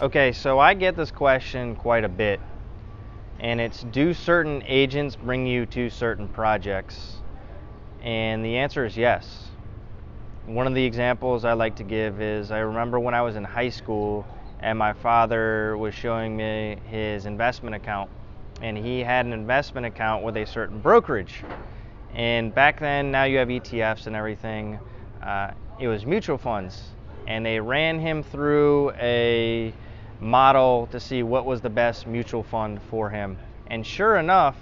Okay, so I get this question quite a bit, and it's, do certain agents bring you to certain projects? And the answer is yes. One of the examples I like to give is, I remember when I was in high school and my father was showing me his investment account, and he had an investment account with a certain brokerage. And back then, now you have ETFs and everything, it was mutual funds. And they ran him through a model to see what was the best mutual fund for him. And sure enough,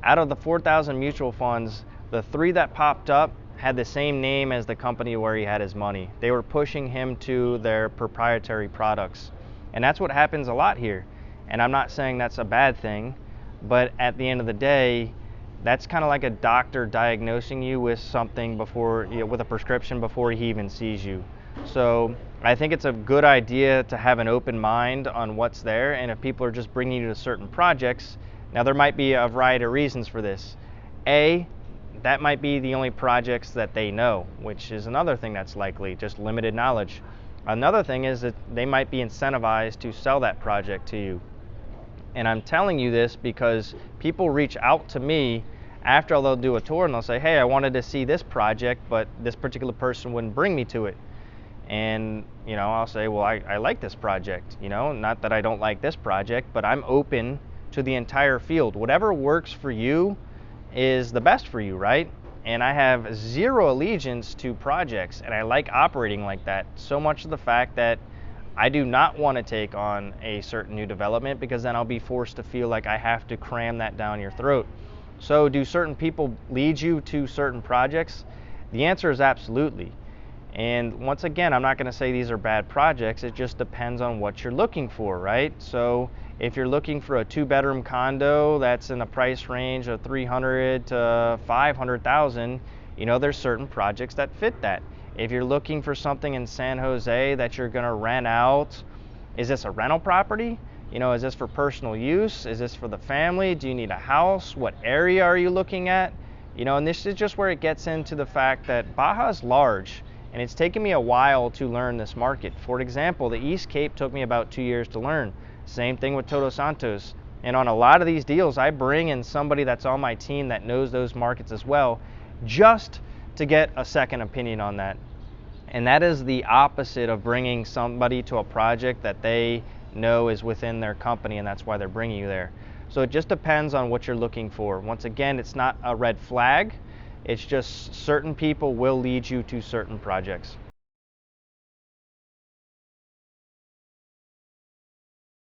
out of the 4,000 mutual funds, the three that popped up had the same name as the company where he had his money. They were pushing him to their proprietary products. And that's what happens a lot here. And I'm not saying that's a bad thing, but at the end of the day, that's kind of like a doctor diagnosing you with something before, with a prescription before he even sees you. So I think it's a good idea to have an open mind on what's there, and if people are just bringing you to certain projects, now there might be a variety of reasons for this. A, that might be the only projects that they know, which is another thing that's likely, just limited knowledge. Another thing is that they might be incentivized to sell that project to you. And I'm telling you this because people reach out to me after they'll do a tour and they'll say, hey, I wanted to see this project, but this particular person wouldn't bring me to it. And I'll say, well, I like this project, not that I don't like this project, but I'm open to the entire field. Whatever works for you is the best for you, right? And I have zero allegiance to projects, and I like operating like that, so much of the fact that I do not want to take on a certain new development, because then I'll be forced to feel like I have to cram that down your throat. So do certain people lead you to certain projects? The answer is absolutely. And once again, I'm not going to say these are bad projects. It just depends on what you're looking for, right? So if you're looking for a 2-bedroom condo that's in a price range of $300,000 to $500,000, there's certain projects that fit that. If you're looking for something in San Jose that you're going to rent out, is this a rental property? Is this for personal use? Is this for the family? Do you need a house? What area are you looking at? And this is just where it gets into the fact that Baja is large, and it's taken me a while to learn this market. For example, the East Cape took me about 2 years to learn. Same thing with Todos Santos. And on a lot of these deals, I bring in somebody that's on my team that knows those markets as well, just to get a second opinion on that. And that is the opposite of bringing somebody to a project that they know is within their company, and that's why they're bringing you there. So it just depends on what you're looking for. Once again, it's not a red flag. It's just certain people will lead you to certain projects.